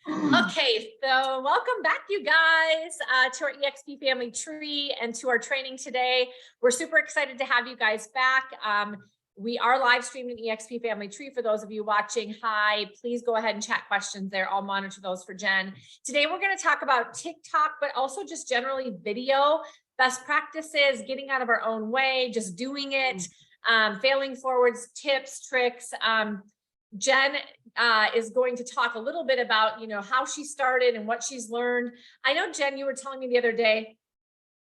Okay, so welcome back, you guys, to our EXP family tree and to our training today. We're super excited to have you guys back. We are live streaming EXP family tree. For those of you watching, hi, please go ahead and chat questions there. I'll monitor those for Jen. Today, we're going to talk about TikTok, but also just generally video, best practices, getting out of our own way, just doing it, failing forwards, tips, tricks. Jen is going to talk a little bit about, how she started and what she's learned. I know, Jen, you were telling me the other day,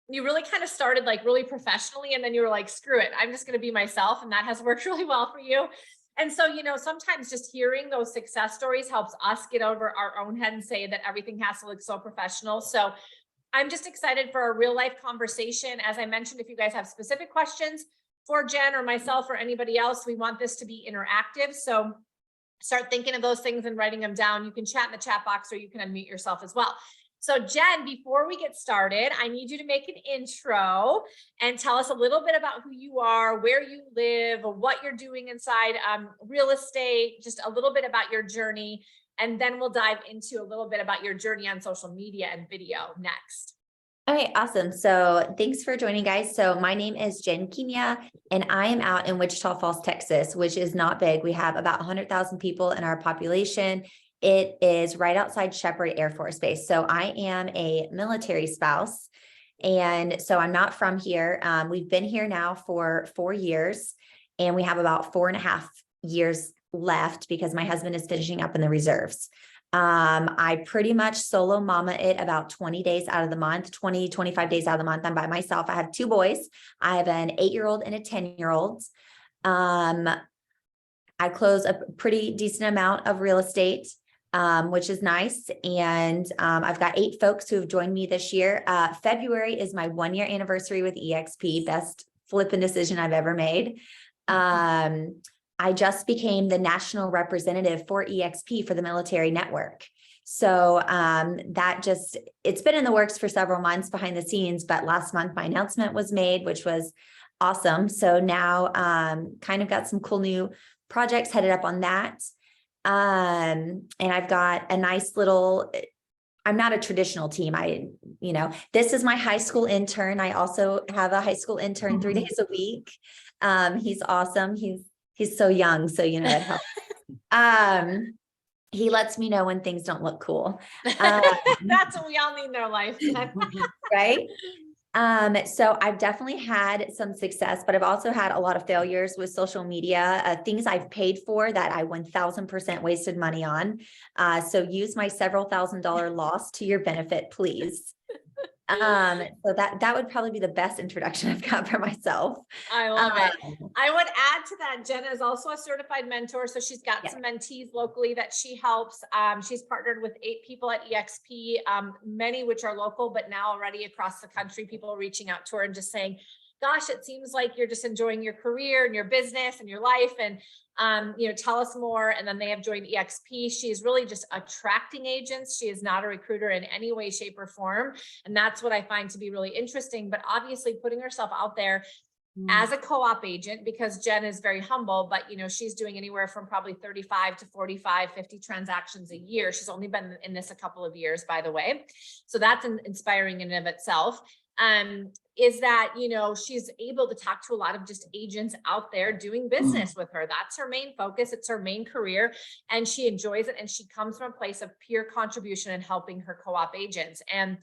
you really kind of started like really professionally, and then you were like, screw it, I'm just going to be myself. And that has worked really well for you. And so, sometimes just hearing those success stories helps us get over our own head and say that everything has to look so professional. So I'm just excited for a real life conversation. As I mentioned, if you guys have specific questions for Jen or myself or anybody else, we want this to be interactive. So start thinking of those things and writing them down. You can chat in the chat box or you can unmute yourself as well. So Jen, before we get started, I need you to make an intro and tell us a little bit about who you are, where you live, what you're doing inside real estate, just a little bit about your journey. And then we'll dive into a little bit about your journey on social media and video next. Okay, awesome. So thanks for joining, guys. So my name is Jenn, and I am out in Wichita Falls, Texas, which is not big. We have about 100,000 people in our population. It is right outside Shepherd Air Force Base. So I am a military spouse, and so I'm not from here. We've been here now for 4 years, and we have about 4.5 years left because my husband is finishing up in the reserves. I pretty much solo mama it about 20 days out of the month, 20, 25 days out of the month. I'm by myself. I have 2 boys. I have an 8-year-old and a 10-year-old. I close a pretty decent amount of real estate, which is nice. And I've got 8 folks who have joined me this year. February is my 1-year anniversary with EXP, best flipping decision I've ever made. I just became the national representative for EXP for the military network. So it's been in the works for several months behind the scenes, but last month my announcement was made, which was awesome. So now kind of got some cool new projects headed up on that. And I've got a nice little, I'm not a traditional team. This is my high school intern. I also have a high school intern 3 days a week. He's awesome. He's so young. So, that helps. He lets me know when things don't look cool. That's what we all need in our life. Right. So I've definitely had some success, but I've also had a lot of failures with social media, things I've paid for that I 1000% wasted money on. So use my several $1,000 loss to your benefit, please. So that would probably be the best introduction I've got for myself. I love it. I would add to that, Jenna is also a certified mentor. So she's got some mentees locally that she helps. She's partnered with 8 people at EXP, many which are local, but now already across the country, people reaching out to her and just saying, gosh, it seems like you're just enjoying your career and your business and your life. And tell us more. And then they have joined EXP. She's really just attracting agents. She is not a recruiter in any way, shape, or form. And that's what I find to be really interesting. But obviously putting herself out there as a co-op agent, because Jen is very humble, but she's doing anywhere from probably 35 to 45, 50 transactions a year. She's only been in this a couple of years, by the way. So that's inspiring in and of itself. Is that, she's able to talk to a lot of just agents out there doing business with her. That's her main focus. It's her main career, and she enjoys it. And she comes from a place of pure contribution and helping her co-op agents. And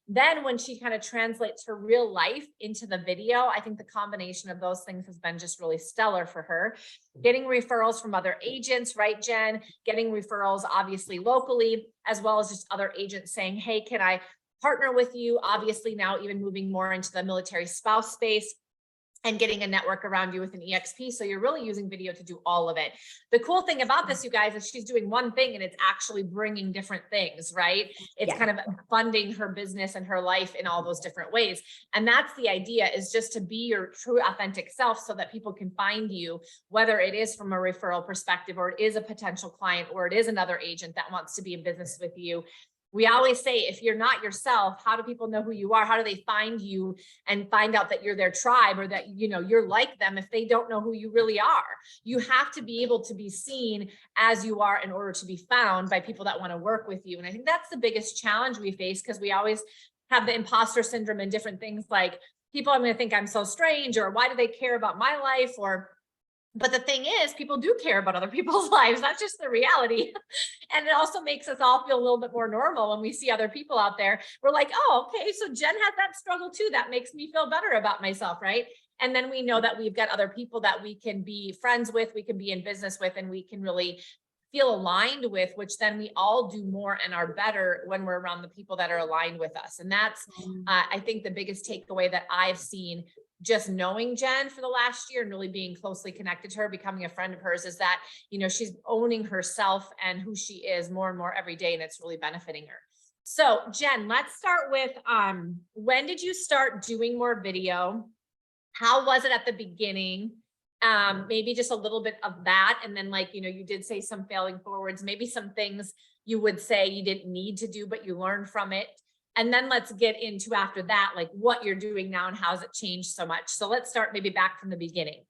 then when she kind of translates her real life into the video, I think the combination of those things has been just really stellar for her. Getting referrals from other agents, right, Jen? Getting referrals, obviously locally, as well as just other agents saying, hey, can I partner with you? Obviously now even moving more into the military spouse space and getting a network around you with an EXP. So you're really using video to do all of it. The cool thing about this, you guys, is she's doing one thing and it's actually bringing different things, right? It's kind of funding her business and her life in all those different ways. And that's the idea, is just to be your true authentic self so that people can find you, whether it is from a referral perspective, or it is a potential client, or it is another agent that wants to be in business with you. we always say, if you're not yourself, how do people know who you are? How do they find you and find out that you're their tribe, or that, you know, you're like them if they don't know who you really are? You have to be able to be seen as you are in order to be found by people that want to work with you. And I think that's the biggest challenge we face, because we always have the imposter syndrome and different things like, people are going to think I'm so strange, or why do they care about my life? But the thing is, people do care about other people's lives. That's just the reality. And it also makes us all feel a little bit more normal when we see other people out there. We're like, oh, okay, so Jenn has that struggle too. That makes me feel better about myself, right? And then we know that we've got other people that we can be friends with, we can be in business with, and we can really feel aligned with, which then we all do more and are better when we're around the people that are aligned with us. And that's, I think, the biggest takeaway that I've seen just knowing Jenn for the last year and really being closely connected to her, becoming a friend of hers, is that, you know, she's owning herself and who she is more and more every day, and it's really benefiting her. So Jenn, let's start with, when did you start doing more video? How was it at the beginning? Maybe just a little bit of that. And then, like, you know, you did say some failing forwards, maybe some things you would say you didn't need to do, but you learned from it. And then let's get into, after that, like what you're doing now and how has it changed so much. So let's start maybe back from the beginning.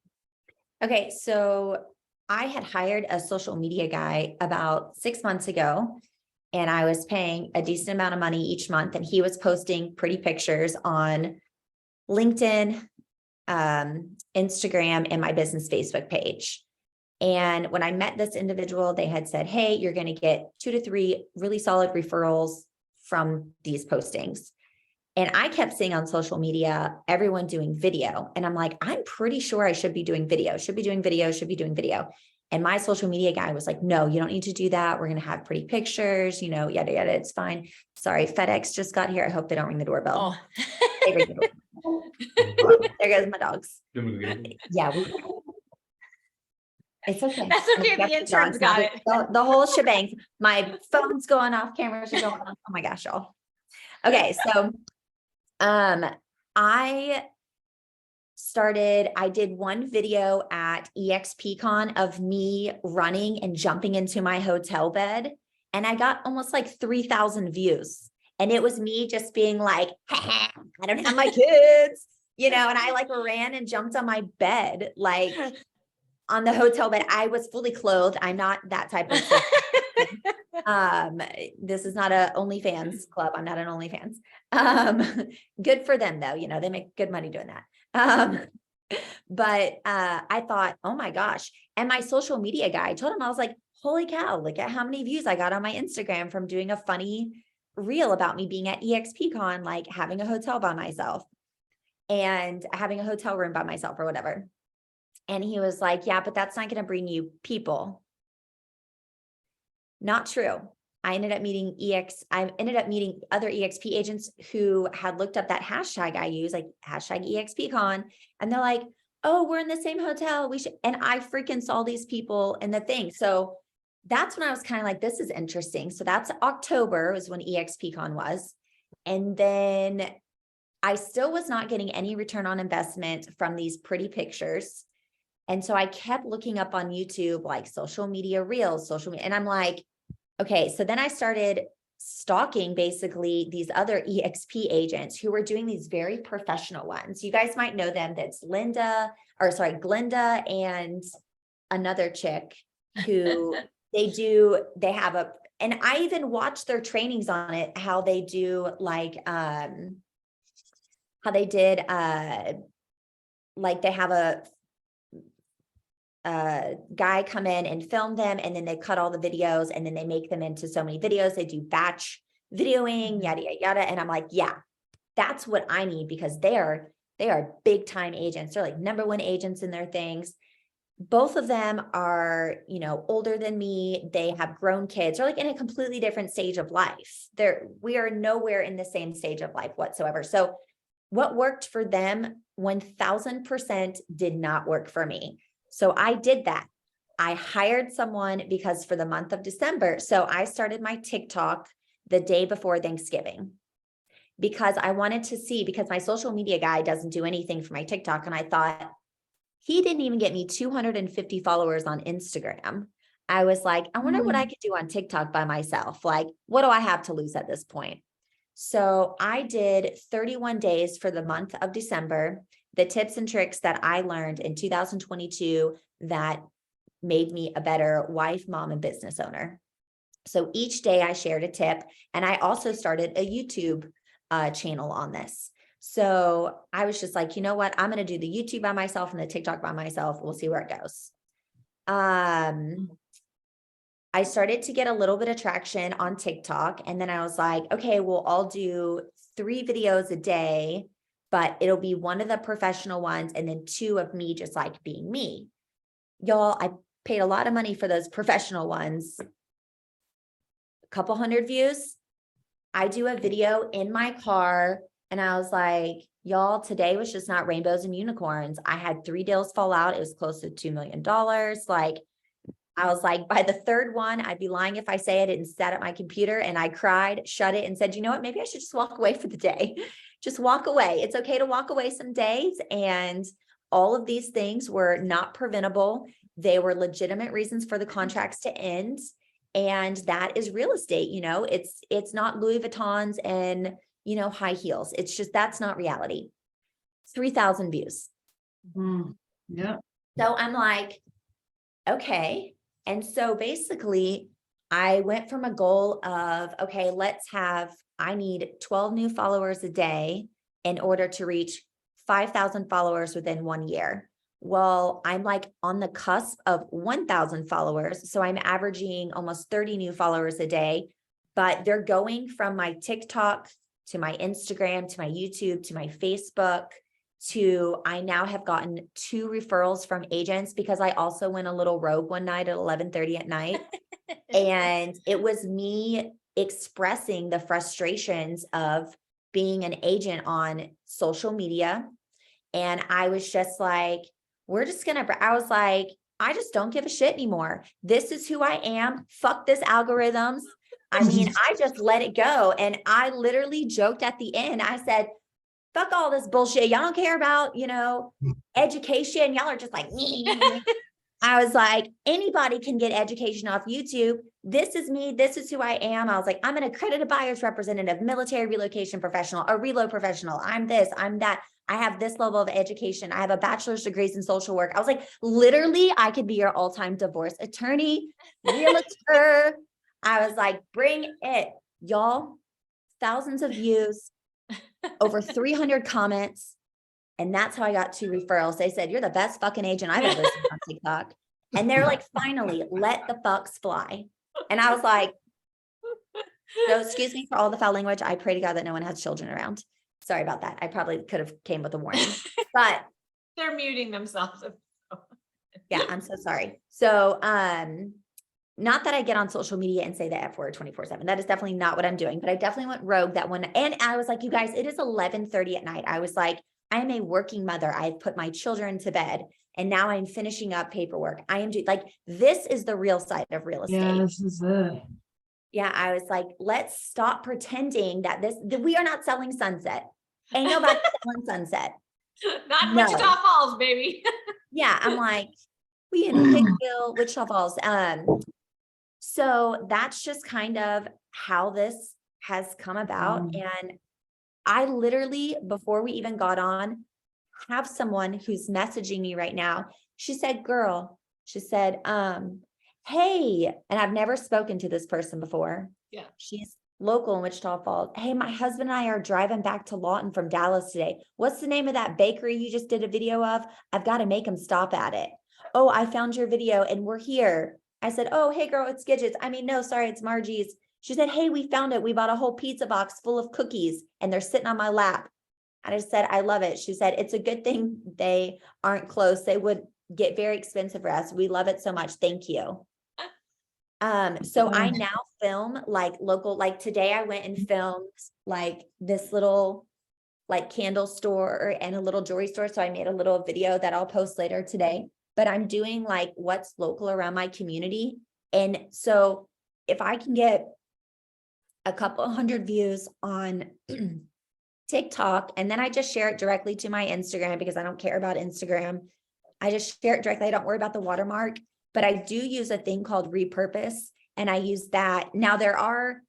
Okay. So I had hired a social media guy about 6 months ago, and I was paying a decent amount of money each month. And he was posting pretty pictures on LinkedIn, Instagram, and my business Facebook page. And when I met this individual, they had said, hey, you're going to get 2 to 3 really solid referrals from these postings. And I kept seeing on social media, everyone doing video. And I'm like, I'm pretty sure I should be doing video, should be doing video. And my social media guy was like, no, you don't need to do that. We're going to have pretty pictures, you know, yada, yada. It's fine. Sorry. FedEx just got here. I hope they don't ring the doorbell. Oh. They ring the doorbell. There goes my dogs. Yeah. It's okay. That's okay. The interns got it. The whole shebang. My phone's going off, cameras are going off. Oh my gosh, y'all. Okay. So, I did one video at EXPCon of me running and jumping into my hotel bed, and I got almost like 3,000 views. And it was me just being like, I don't have my kids, you know, and I like ran and jumped on my bed, like on the hotel bed. I was fully clothed. I'm not that type of person. This is not a OnlyFans club. I'm not an OnlyFans. Good for them though. You know, they make good money doing that. But I thought, oh my gosh. And my social media guy, I told him, I was like, holy cow, look at how many views I got on my Instagram from doing a funny reel about me being at EXPCon, like having a hotel by myself and having a hotel room by myself or whatever. And he was like, yeah, but that's not going to bring you people. Not true. I ended up meeting other EXP agents who had looked up that hashtag I use, like hashtag EXPCon. And they're like, oh, we're in the same hotel. We should. And I freaking saw these people in the thing. So that's when I was kind of like, this is interesting. So that's October was when EXPCon was. And then I still was not getting any return on investment from these pretty pictures. And so I kept looking up on YouTube, like social media reels, and I'm like, okay. So then I started stalking basically these other EXP agents who were doing these very professional ones. You guys might know them. That's Glenda and another chick who they have and I even watched their trainings on it, how they do like, how they did, like they have a guy come in and film them, and then they cut all the videos and then they make them into so many videos. They do batch videoing, yada, yada, yada. And I'm like, yeah, that's what I need, because they are big time agents. They're like #1 agents in their things. Both of them are, you know, older than me. They have grown kids. They're like in a completely different stage of life. We are nowhere in the same stage of life whatsoever. So what worked for them 1000% did not work for me. So I did that. I hired someone because for the month of December, so I started my TikTok the day before Thanksgiving, because I wanted to see, because my social media guy doesn't do anything for my TikTok. And I thought, he didn't even get me 250 followers on Instagram. I was like, I wonder what I could do on TikTok by myself. Like, what do I have to lose at this point? So I did 31 days for the month of December, the tips and tricks that I learned in 2022 that made me a better wife, mom, and business owner. So each day I shared a tip, and I also started a YouTube channel on this. So I was just like, you know what? I'm going to do the YouTube by myself and the TikTok by myself. We'll see where it goes. I started to get a little bit of traction on TikTok, and then I was like, okay, well, I'll do 3 videos a day, but it'll be one of the professional ones and then 2 of me just like being me. Y'all, I paid a lot of money for those professional ones. A couple hundred views. I do a video in my car and I was like, y'all, today was just not rainbows and unicorns. I had 3 deals fall out. It was close to $2 million. Like, I was like, by the 3rd one, I'd be lying if I say I didn't sit at my computer and I cried, shut it, and said, you know what, maybe I should just walk away for the day. Just walk away. It's okay to walk away some days. And all of these things were not preventable. They were legitimate reasons for the contracts to end. And that is real estate. You know, it's not Louis Vuittons and, you know, high heels. It's just, that's not reality. 3,000 views. Yeah. So I'm like, okay. And so basically I went from a goal of, okay, I need 12 new followers a day in order to reach 5,000 followers within 1 year. Well, I'm like on the cusp of 1,000 followers. So I'm averaging almost 30 new followers a day, but they're going from my TikTok to my Instagram, to my YouTube, to my Facebook, to I now have gotten 2 referrals from agents because I also went a little rogue one night at 11:30 at night. And it was me expressing the frustrations of being an agent on social media. And I was just like, I was like, I just don't give a shit anymore. This is who I am. Fuck this algorithms. I mean, I just let it go. And I literally joked at the end. I said, fuck all this bullshit. Y'all don't care about, you know, education. Y'all are just like, I was like, anybody can get education off YouTube. This is me. This is who I am. I was like, I'm an accredited buyer's representative, military relocation professional, a reload professional. I'm this, I'm that. I have this level of education. I have a bachelor's degrees in social work. I was like, literally, I could be your all-time divorce attorney, realtor. I was like, bring it, y'all. Thousands of views, over 300 comments. And that's how I got 2 referrals. They said, you're the best fucking agent I've ever seen on TikTok. And they're like, finally, let the fucks fly. And I was like, so excuse me for all the foul language. I pray to God that no one has children around. Sorry about that. I probably could have came with a warning, but They're muting themselves. yeah, I'm so sorry. So, not that I get on social media and say the F word 24/7. That is definitely not what I'm doing, but I definitely went rogue that one. And I was like, you guys, it is 11:30 at night. I was like, I am a working mother. I've put my children to bed and now I'm finishing up paperwork. I am like, this is the real side of real estate. Yeah, this is it. Yeah. I was like, let's stop pretending that we are not selling sunset. Ain't nobody selling sunset. Not No. Wichita Falls, baby. Yeah. I'm like, we in Hicksville, Wichita Falls. So that's just kind of how this has come about. And I literally, before we even got on, have someone who's messaging me right now. She said, girl, she said, hey, and I've never spoken to this person before. Yeah. She's local in Wichita Falls. Hey, my husband and I are driving back to Lawton from Dallas today. What's the name of that bakery you just did a video of? I've got to make him stop at it. Oh, I found your video and we're here. I said, oh, hey girl, it's Gidgets. I mean, no, sorry, it's Margie's. She said, hey, we found it. We bought a whole pizza box full of cookies and they're sitting on my lap. And I said, I love it. She said, it's a good thing they aren't close. They would get very expensive for us. We love it so much. Thank you. So I now film like local, like today I went and filmed like this little like candle store and a little jewelry store. So I made a little video that I'll post later today, but I'm doing like what's local around my community. And so if I can get a couple hundred views on TikTok, and then I just share it directly to my Instagram because I don't care about Instagram. I just share it directly. I don't worry about the watermark but I do use a thing called Repurpose, and I use that. Now there are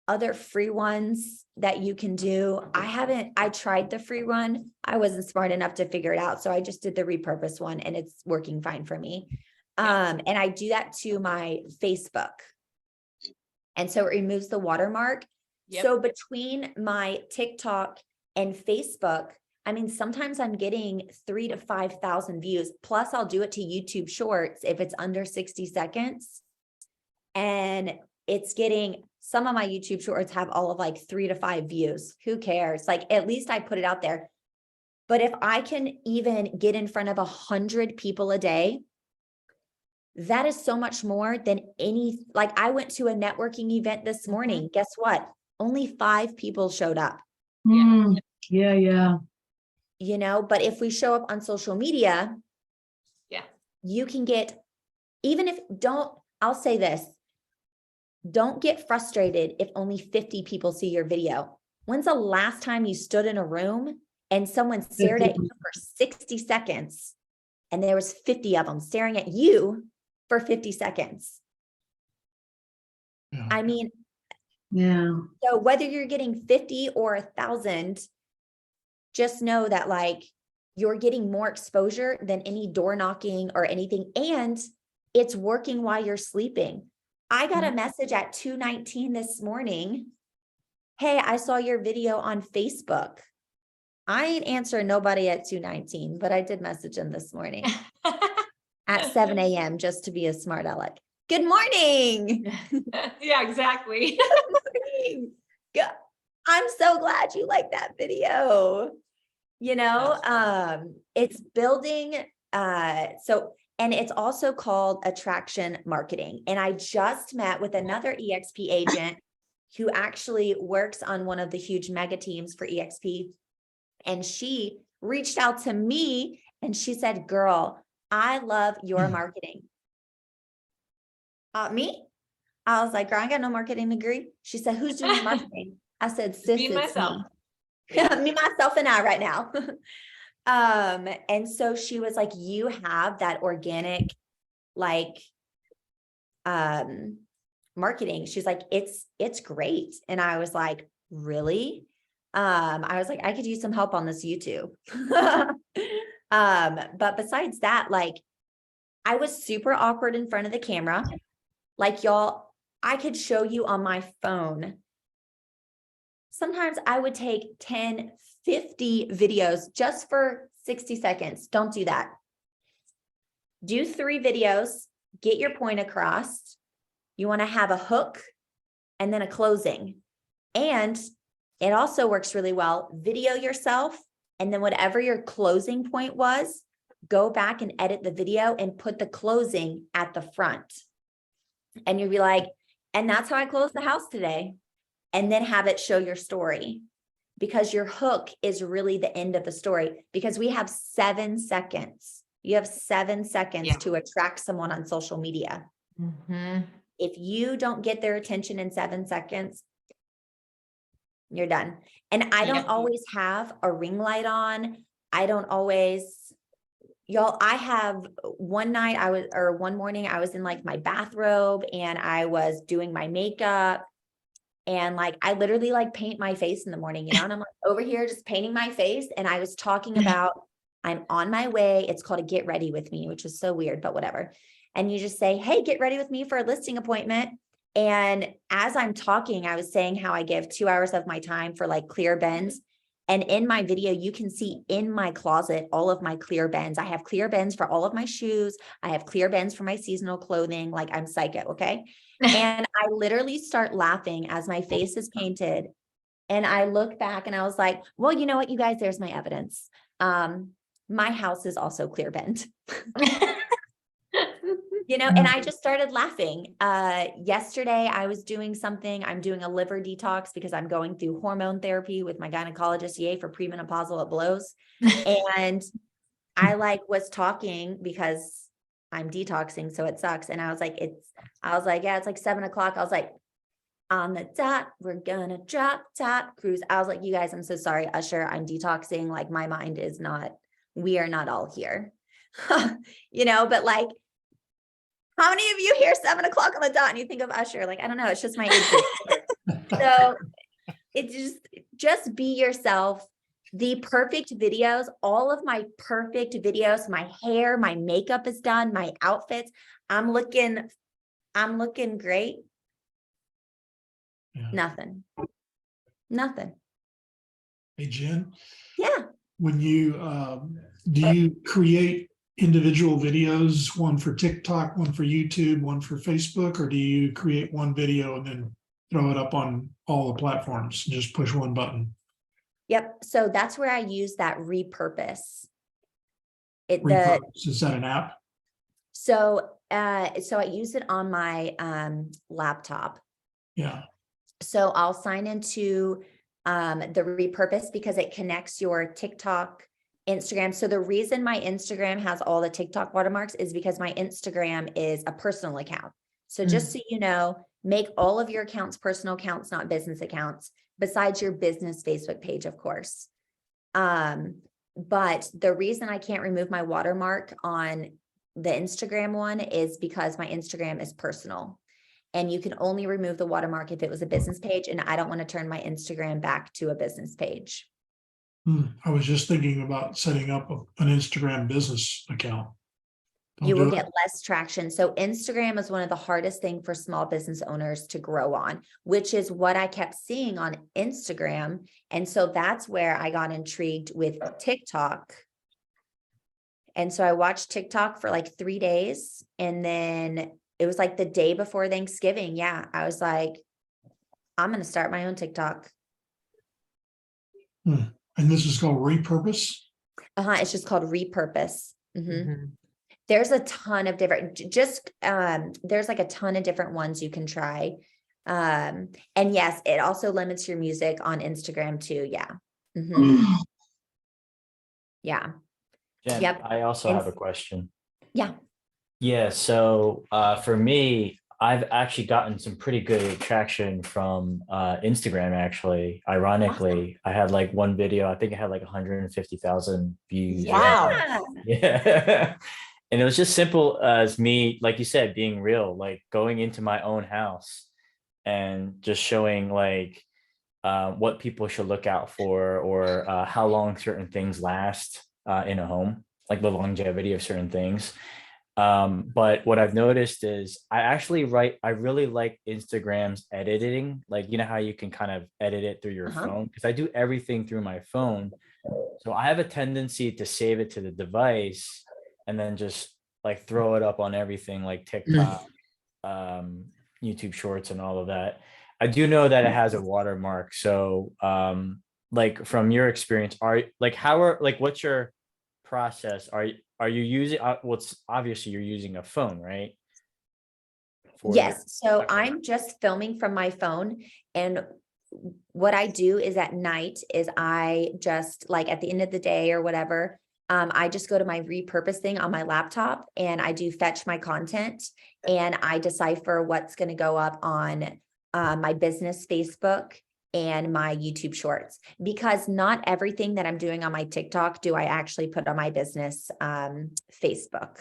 other free ones that you can do. I tried the free one. I wasn't smart enough to figure it out. So I just did the Repurpose one, and it's working fine for me. And I do that to my Facebook. And so it removes the watermark. Yep. So between my TikTok and Facebook, I mean, sometimes I'm getting 3,000 to 5,000 views. Plus I'll do it to YouTube Shorts if it's under 60 seconds. And it's getting, some of my YouTube Shorts have all of like 3 to 5 views. Who cares? Like, at least I put it out there. But if I can even get in front of 100 people a day, that is so much more than like I went to a networking event this morning. Guess what? Only 5 people showed up. Yeah. You know, but if we show up on social media, you can get, even if I'll say this, don't get frustrated if only 50 people see your video. When's the last time you stood in a room and someone stared at you for 60 seconds and there was 50 of them staring at you for 50 seconds? I mean, so whether you're getting 50 or 1,000, just know that like you're getting more exposure than any door knocking or anything. And it's working while you're sleeping. I got a message at 2:19 this morning. Hey, I saw your video on Facebook. I ain't answering nobody at 2:19, but I did message them this morning at 7 a.m. just to be a smart aleck. Good morning. Yeah, exactly. Good morning. I'm so glad you liked that video. You know, it's building, and it's also called attraction marketing. And I just met with another EXP agent who actually works on one of the huge mega teams for EXP. And she reached out to me and she said, girl, I love your marketing. Me? I was like, girl, I got no marketing degree. She said, who's doing marketing? I said, sis, Me, it's myself. me. Me, myself, and I right now. And so she was like, you have that organic, like, marketing. She's like, it's great. And I was like, really? I was like, I could use some help on this YouTube. But besides that, like, I was super awkward in front of the camera. Like, y'all, I could show you on my phone. Sometimes I would take 10, 50 videos just for 60 seconds. Don't do that. Do 3 videos, get your point across. You want to have a hook and then a closing. And it also works really well. Video yourself, and then whatever your closing point was, go back and edit the video and put the closing at the front. And you'll be like, and that's how I closed the house today. And then have it show your story, because your hook is really the end of the story, because we have 7 seconds. You have 7 seconds to attract someone on social media. If you don't get their attention in 7 seconds, you're done. And I don't always have a ring light on. I don't always, y'all, I have one morning I was in like my bathrobe and I was doing my makeup. And like, I literally like paint my face in the morning, you know, and I'm like over here just painting my face. And I was talking about, I'm on my way. It's called a get ready with me, which is so weird, but whatever. And you just say, hey, get ready with me for a listing appointment. And as I'm talking, I was saying how I give 2 hours of my time for like clear bends. And in my video, you can see in my closet, all of my clear bends. I have clear bends for all of my shoes. I have clear bends for my seasonal clothing. Like, I'm psycho. Okay. And I literally start laughing as my face is painted. And I look back and I was like, well, you know what, you guys, there's my evidence. My house is also clear bent. You know, and I just started laughing. Yesterday I was doing something. I'm doing a liver detox because I'm going through hormone therapy with my gynecologist, yay for premenopausal, it blows. And I like was talking because I'm detoxing, so it sucks. And I was like, yeah, it's like 7 o'clock. I was like, on the dot, we're gonna drop top cruise. I was like, you guys, I'm so sorry, Usher, I'm detoxing. Like, my mind is not, we are not all here. You know, but like, How many of you hear 7 o'clock on the dot and you think of Usher? Like, I don't know. It's just my age group. So it's just be yourself. The perfect videos, all of my perfect videos, my hair, my makeup is done, my outfits. I'm looking great. Yeah. Nothing. Hey, Jen, Yeah. when you, do you create individual videos, one for TikTok, one for YouTube, one for Facebook, or do you create one video and then throw it up on all the platforms, just push one button? Yep. So that's where I use that repurpose. Repurpose, is that an app? So I use it on my laptop. Yeah. So I'll sign into the repurpose because it connects your TikTok, Instagram. So the reason my Instagram has all the TikTok watermarks is because my Instagram is a personal account. So just so you know, make all of your accounts personal accounts, not business accounts, besides your business Facebook page, of course. But the reason I can't remove my watermark on the Instagram one is because my Instagram is personal. And you can only remove the watermark if it was a business page, and I don't want to turn my Instagram back to a business page. I was just thinking about setting up an Instagram business account. You will get less traction. So Instagram is one of the hardest things for small business owners to grow on, which is what I kept seeing on Instagram. And so that's where I got intrigued with TikTok. And so I watched TikTok for like 3 days, and then it was like the day before Thanksgiving. Yeah, I was like, I'm going to start my own TikTok. And this is called Repurpose? It's just called Repurpose. There's a ton of different, there's like a ton of different ones you can try. And yes, it also limits your music on Instagram too. Yeah. Yeah. Jen, Yep. I also have a question. Yeah. Yeah, so for me, I've actually gotten some pretty good traction from Instagram, actually. Ironically, I had like one video, I think it had like 150,000 views. Yeah. Yeah. And it was just simple as me, like you said, being real, like going into my own house and just showing like what people should look out for, or how long certain things last in a home, like the longevity of certain things. But what I've noticed is I really like Instagram's editing. Like, you know how you can kind of edit it through your phone, because I do everything through my phone. So I have a tendency to save it to the device and then just like throw it up on everything like TikTok, YouTube Shorts and all of that. I do know that it has a watermark. So like from your experience, what's your process? Are you using what's obviously you're using a phone, right? Yes. So I'm just filming from my phone, and what I do is at night is I just like at the end of the day or whatever, I just go to my repurpose thing on my laptop and I do fetch my content, and I decipher what's going to go up on my business Facebook and my YouTube Shorts, because not everything that I'm doing on my TikTok do I actually put on my business Facebook.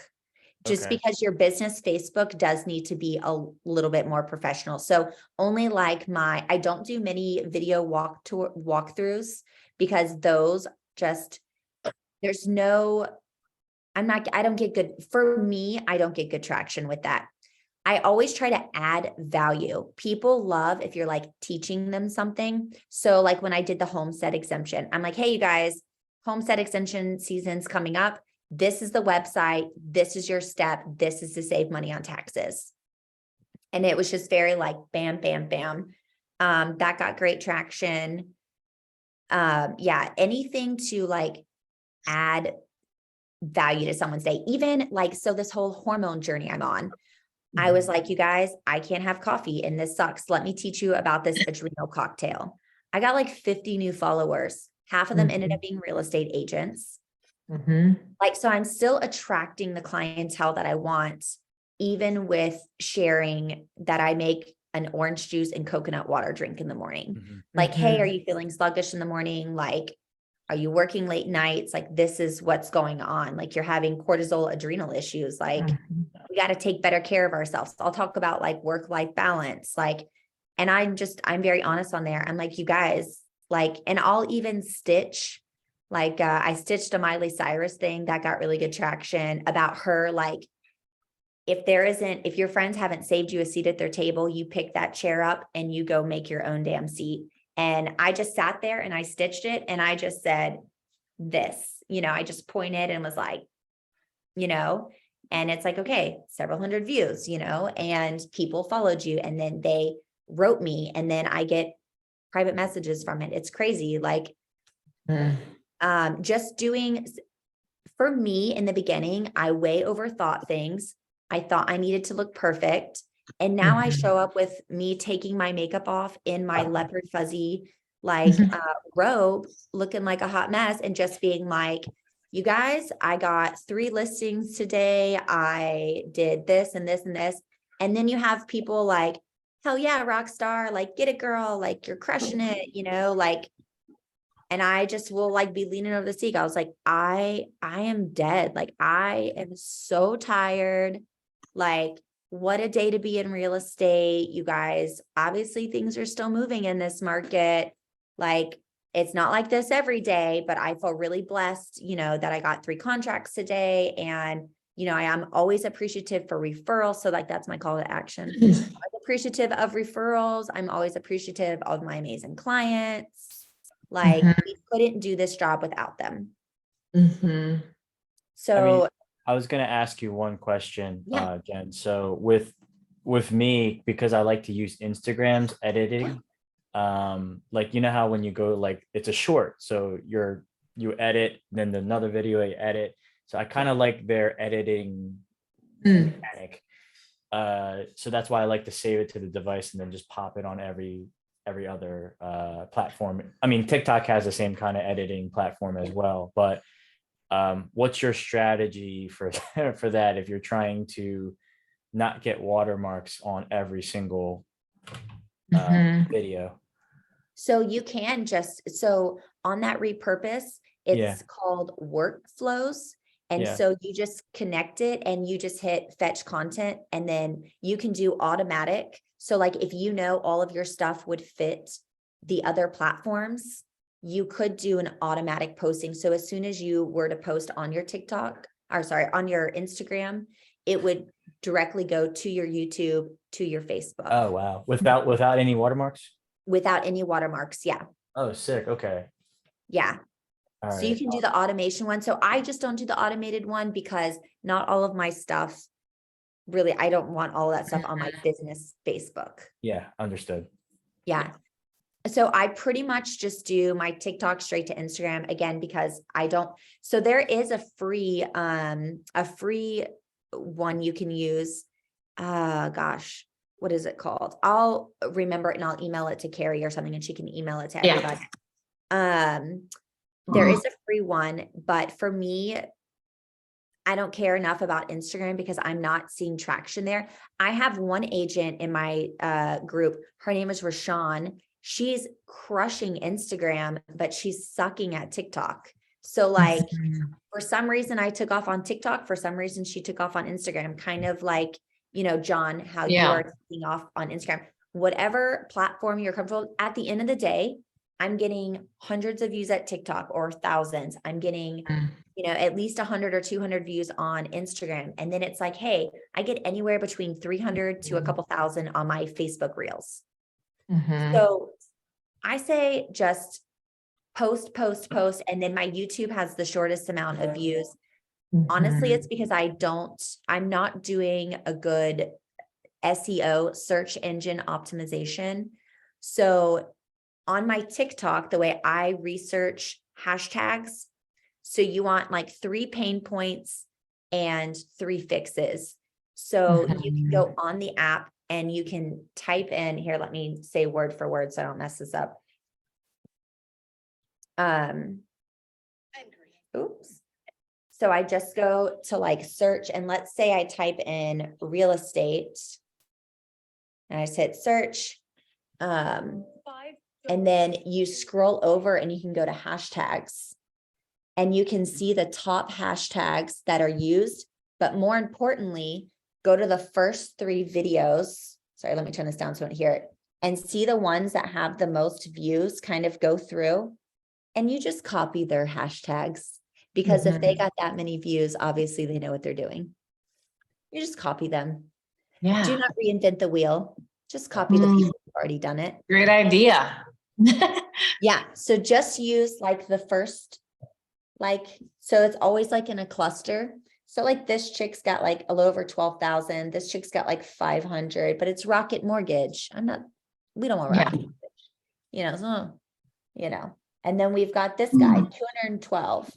Just because your business Facebook does need to be a little bit more professional. So only like I don't do many video walkthroughs, because those just, I don't get good, for me, I don't get good traction with that. I always try to add value. People love if you're like teaching them something. So like when I did the homestead exemption, I'm like, hey, you guys, homestead exemption season's coming up. This is the website. This is your step. This is to save money on taxes. And it was just very like, bam, bam, bam. That got great traction. Yeah, anything to like add value to someone's day. Even like, so this whole hormone journey I'm on, I was like, you guys, I can't have coffee and this sucks. Let me teach you about this adrenal cocktail. I got like 50 new followers. Half of them ended up being real estate agents. Like, so I'm still attracting the clientele that I want, even with sharing that I make an orange juice and coconut water drink in the morning. Like, hey, are you feeling sluggish in the morning? Like, are you working late nights? Like, this is what's going on. Like, you're having cortisol adrenal issues. Like, we got to take better care of ourselves. I'll talk about like work-life balance. Like, and I'm very honest on there. I'm like, you guys, like, and I'll even stitch, like, I stitched a Miley Cyrus thing that got really good traction about her. Like, if your friends haven't saved you a seat at their table, you pick that chair up and you go make your own damn seat. And I just sat there and I stitched it and I just said this, I just pointed and was like, and it's like, okay, several hundred views, and people followed you and then they wrote me and then I get private messages from it. It's crazy. Like, just doing, for me in the beginning, I way overthought things. I thought I needed to look perfect. And now I show up with me taking my makeup off in my leopard fuzzy, like robe, looking like a hot mess and just being like, you guys, I got 3 listings today. I did this and this and this. And then you have people like, hell yeah, rock star, like, get it, girl, like, you're crushing it, like, and I just will like be leaning over the seat. I was like, I am dead. Like, I am so tired. Like, what a day to be in real estate, you guys. Obviously, things are still moving in this market. Like, it's not like this every day, but I feel really blessed, that I got 3 contracts today. And, I am always appreciative for referrals. So like, that's my call to action. I'm appreciative of referrals. I'm always appreciative of my amazing clients. Like, we couldn't do this job without them. So I was going to ask you one question, Yeah. Jen. So with me, because I like to use Instagram's editing, like, how when you go, like, it's a short, so you edit, then another video you edit. So I kind of like their editing mechanic. So that's why I like to save it to the device and then just pop it on every other platform. I mean, TikTok has the same kind of editing platform as well, but what's your strategy for for that if you're trying to not get watermarks on every single video? So you can so on that repurpose, it's called workflows. And so you just connect it and you just hit fetch content and then you can do automatic. So like, if all of your stuff would fit the other platforms, you could do an automatic posting. So as soon as you were to post on your on your Instagram, it would directly go to your YouTube, to your Facebook. Oh, wow. Without any watermarks? Without any watermarks. Yeah. Oh, sick. Okay. Yeah. All So right. you can do the automation one. So I just don't do the automated one because not all of my stuff, really, I don't want all of that stuff on my business Facebook. Yeah, understood. Yeah. So I pretty much just do my TikTok straight to Instagram again, because so there is a free one you can use. Gosh, what is it called? I'll remember it and I'll email it to Cari or something and she can email it to everybody. There is a free one, but for me, I don't care enough about Instagram because I'm not seeing traction there. I have one agent in my group. Her name is Rashawn. She's crushing Instagram, but she's sucking at TikTok. So like, for some reason I took off on TikTok. For some reason she took off on Instagram, kind of like, John, how you are taking off on Instagram. Whatever platform you're comfortable with, at the end of the day, I'm getting hundreds of views at TikTok or thousands. I'm getting, at least 100 or 200 views on Instagram. And then it's like, hey, I get anywhere between 300 to a couple thousand on my Facebook reels. So I say just post. And then my YouTube has the shortest amount of views. Honestly, it's because I'm not doing a good SEO, search engine optimization. So on my TikTok, the way I research hashtags, so you want like 3 pain points and 3 fixes. So you can go on the app and you can type in here. Let me say word for word so I don't mess this up. Oops. So I just go to like search, and let's say I type in real estate and I just hit search. And then you scroll over and you can go to hashtags. And you can see the top hashtags that are used, but more importantly, go to the first 3 videos. Sorry, let me turn this down so I don't hear it. And see the ones that have the most views, kind of go through. And you just copy their hashtags. Because if they got that many views, obviously they know what they're doing. You just copy them. Do Yeah, not reinvent the wheel. Just copy the people who've already done it. great idea. Yeah, so just use like the first, like, so it's always like in a cluster. So like this chick's got like a little over 12,000. This chick's got like 500, but it's Rocket Mortgage. We don't want Yeah. Rocket Mortgage. So, and then we've got this guy, 212.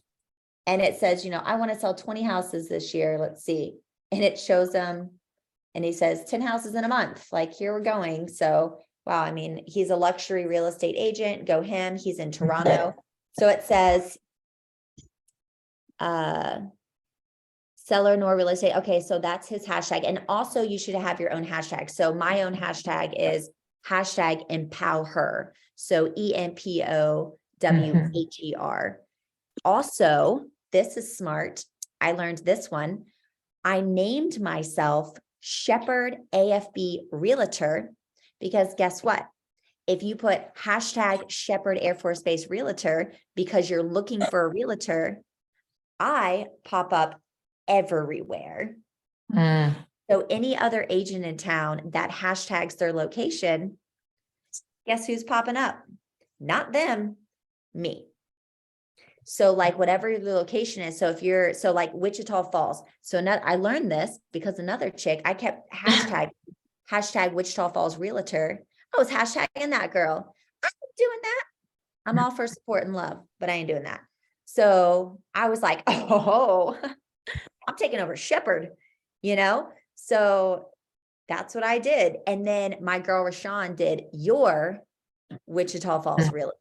And it says, I want to sell 20 houses this year. Let's see. And it shows them, and he says 10 houses in a month. Like, here we're going. So, wow. I mean, he's a luxury real estate agent. Go him. He's in Toronto. So it says, seller nor real estate. Okay. So that's his hashtag. And also you should have your own hashtag. So my own hashtag is hashtag empower her. So EMPOWHER. Also, this is smart. I learned this one. I named myself Shepherd AFB Realtor because guess what? If you put hashtag Shepherd Air Force Base Realtor because you're looking for a realtor, I pop up everywhere. So any other agent in town that hashtags their location, guess who's popping up? Not them, me. So like whatever the location is. So so like Wichita Falls. So I learned this because another chick, I kept hashtag Wichita Falls Realtor. I was hashtagging that girl. I'm doing that. I'm all for support and love, but I ain't doing that. So I was like, oh, I'm taking over Shepherd, So that's what I did. And then my girl Rashawn did your Wichita Falls Realtor.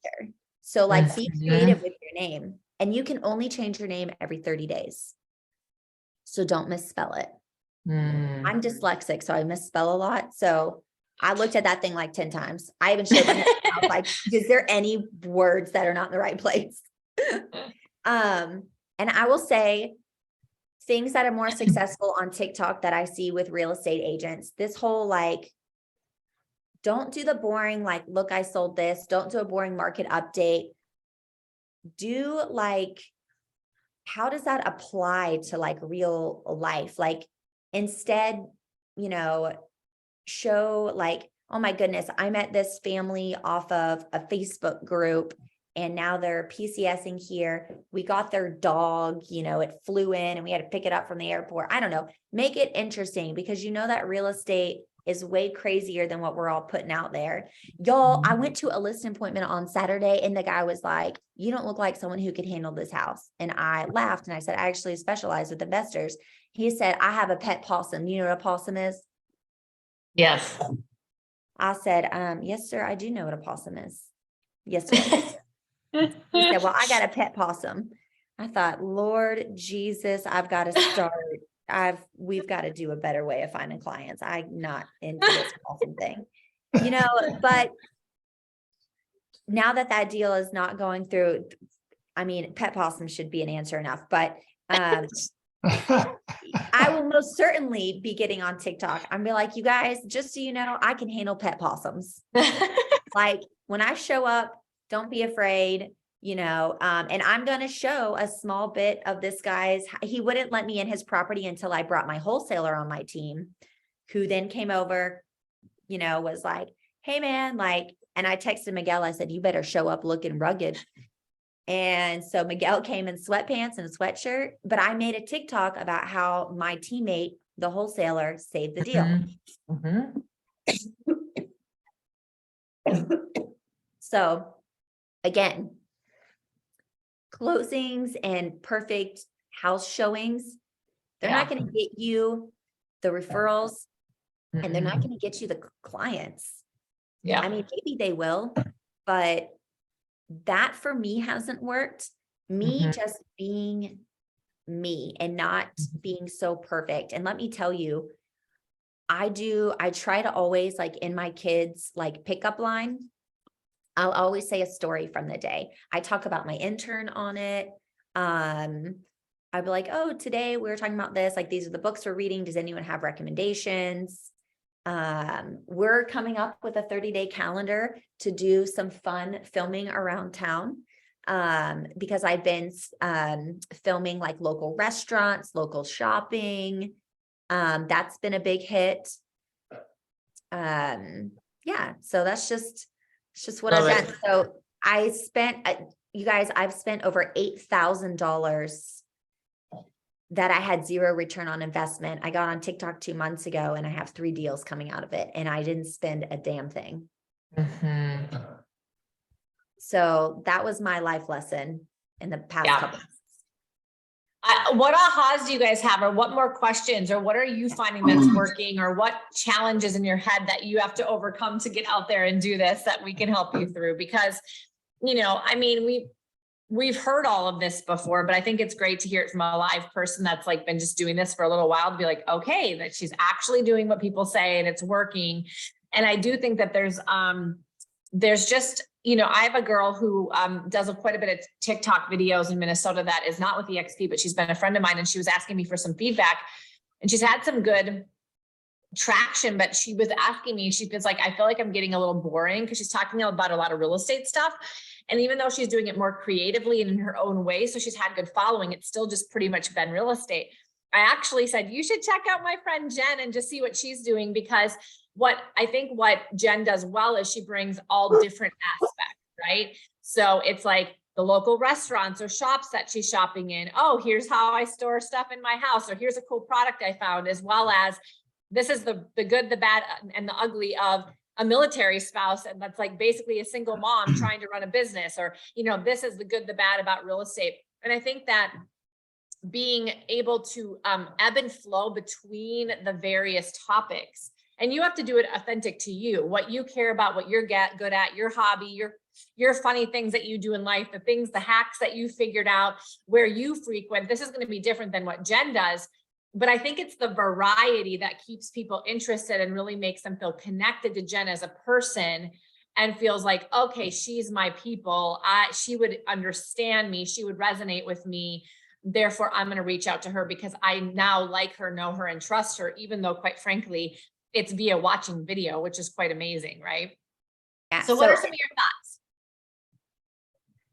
So like be creative with your name, and you can only change your name every 30 days. So don't misspell it. I'm dyslexic, so I misspell a lot. So I looked at that thing like 10 times. I even showed my husband, I was like, is there any words that are not in the right place? And I will say things that are more successful on TikTok that I see with real estate agents, this whole like, don't do the boring, like, look, I sold this. Don't do a boring market update. Do like, how does that apply to like real life? Like instead, show like, oh my goodness, I met this family off of a Facebook group and now they're PCSing here. We got their dog, it flew in and we had to pick it up from the airport. I don't know. Make it interesting because that real estate is way crazier than what we're all putting out there. Y'all, I went to a listing appointment on Saturday and the guy was like, you don't look like someone who could handle this house. And I laughed and I said, I actually specialize with investors. He said, I have a pet possum. You know what a possum is? Yes. I said, yes, sir. I do know what a possum is. Yes, sir. He said, well, I got a pet possum. I thought, Lord Jesus, I've got to start. We've got to do a better way of finding clients. I'm not into this possum thing, but now that deal is not going through, I mean, pet possum should be an answer enough, but, I will most certainly be getting on TikTok. I'm be like, you guys, just so you know, I can handle pet possums. Like when I show up, don't be afraid, and I'm going to show a small bit of this guy's, he wouldn't let me in his property until I brought my wholesaler on my team, who then came over, was like, hey man, and I texted Miguel, I said, you better show up looking rugged. And so Miguel came in sweatpants and a sweatshirt, but I made a TikTok about how my teammate, the wholesaler, saved the deal. So again, closings and perfect house showings, they're not going to get you the referrals and they're not going to get you the clients. Yeah. I mean, maybe they will, but that for me hasn't worked. Me just being me and not being so perfect. And let me tell you, I try to always like in my kids, like pickup line, I'll always say a story from the day. I talk about my intern on it. I'd be like, oh, today we were talking about this, like, these are the books we're reading. Does anyone have recommendations? We're coming up with a 30-day calendar to do some fun filming around town. Because I've been filming like local restaurants, local shopping. That's been a big hit. Yeah, so that's just what Love I've it. done. So I spent, you guys, I've spent over $8,000 that I had zero return on investment. I got on TikTok 2 months ago and I have 3 deals coming out of it, and I didn't spend a damn thing. Mhm. So that was my life lesson in the past Yeah. couple. What ahas do you guys have, or what more questions, or what are you finding that's working, or what challenges in your head that you have to overcome to get out there and do this that we can help you through? Because, I mean, we've heard all of this before, but I think it's great to hear it from a live person that's like been just doing this for a little while, to be like, okay, that she's actually doing what people say and it's working. And I do think that there's just, I have a girl who does quite a bit of TikTok videos in Minnesota that is not with EXP, but she's been a friend of mine, and she was asking me for some feedback, and she's had some good traction, but she was asking me, she feels like, I feel like I'm getting a little boring, because she's talking about a lot of real estate stuff. And even though she's doing it more creatively and in her own way, so she's had good following, it's still just pretty much been real estate. I actually said, you should check out my friend Jenn and just see what she's doing, because what Jenn does well is she brings all different aspects, right? So it's like the local restaurants or shops that she's shopping in. Oh, here's how I store stuff in my house, or here's a cool product I found, as well as this is the good, the bad, and the ugly of a military spouse, and that's like basically a single mom trying to run a business, or, this is the good, the bad about real estate. And I think that being able to ebb and flow between the various topics, and you have to do it authentic to you, what you care about, what you're good at, your hobby, your funny things that you do in life, the hacks that you figured out, where you frequent. This is going to be different than what Jenn does. But I think it's the variety that keeps people interested and really makes them feel connected to Jenn as a person, and feels like, okay, she's my people. She would understand me. She would resonate with me. Therefore, I'm going to reach out to her because I now like her, know her, and trust her, even though, quite frankly, it's via watching video, which is quite amazing, right? Yeah. So what are some of your thoughts?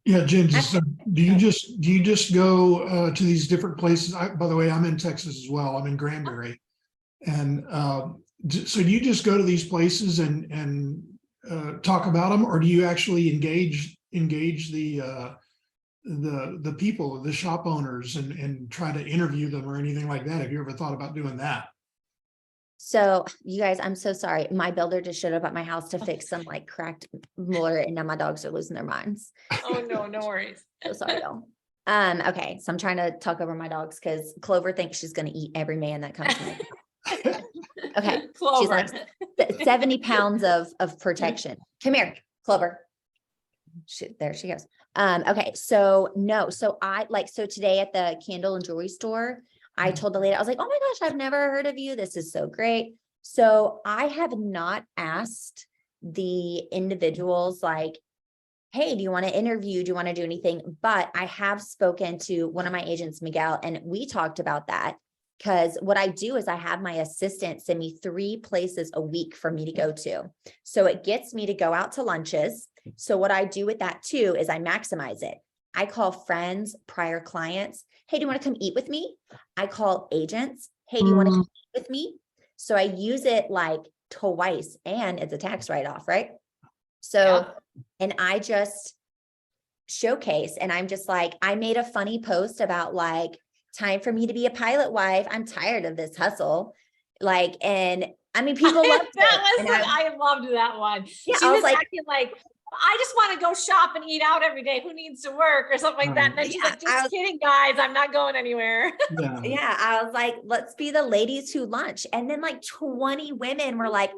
Yeah, Jen, do you just go to these different places? By the way, I'm in Texas as well. I'm in Granbury. And so do you just go to these places and talk about them, or do you actually engage the people, the shop owners, and try to interview them or anything like that? Have you ever thought about doing that? So you guys, I'm so sorry. My builder just showed up at my house to fix some like cracked molar, and now my dogs are losing their minds. Oh no, no worries. So sorry, y'all. Okay, so I'm trying to talk over my dogs because Clover thinks she's going to eat every man that comes to me. Okay, she's like 70 pounds of protection. Come here, Clover. There she goes. Okay, so today at the candle and jewelry store, I told the lady, I was like, oh my gosh, I've never heard of you. This is so great. So I have not asked the individuals like, hey, do you want to interview? Do you want to do anything? But I have spoken to one of my agents, Miguel, and we talked about that, because what I do is I have my assistant send me 3 places a week for me to go to. So it gets me to go out to lunches. So what I do with that too is I maximize it. I call friends, prior clients. Hey, do you want to come eat with me? I call agents. Hey, do you want to come eat with me? So I use it like twice, and it's a tax write-off, right? So, and I just showcase, and I'm just like, I made a funny post about like, time for me to be a pilot wife. I'm tired of this hustle. Like, and I mean, people loved it. I loved that one. Yeah, She I was was like, acting like, I just want to go shop and eat out every day. Who needs to work or something like that? And then she's like, just kidding, guys. I'm not going anywhere. Yeah, I was like, let's be the ladies who lunch. And then like 20 women were like,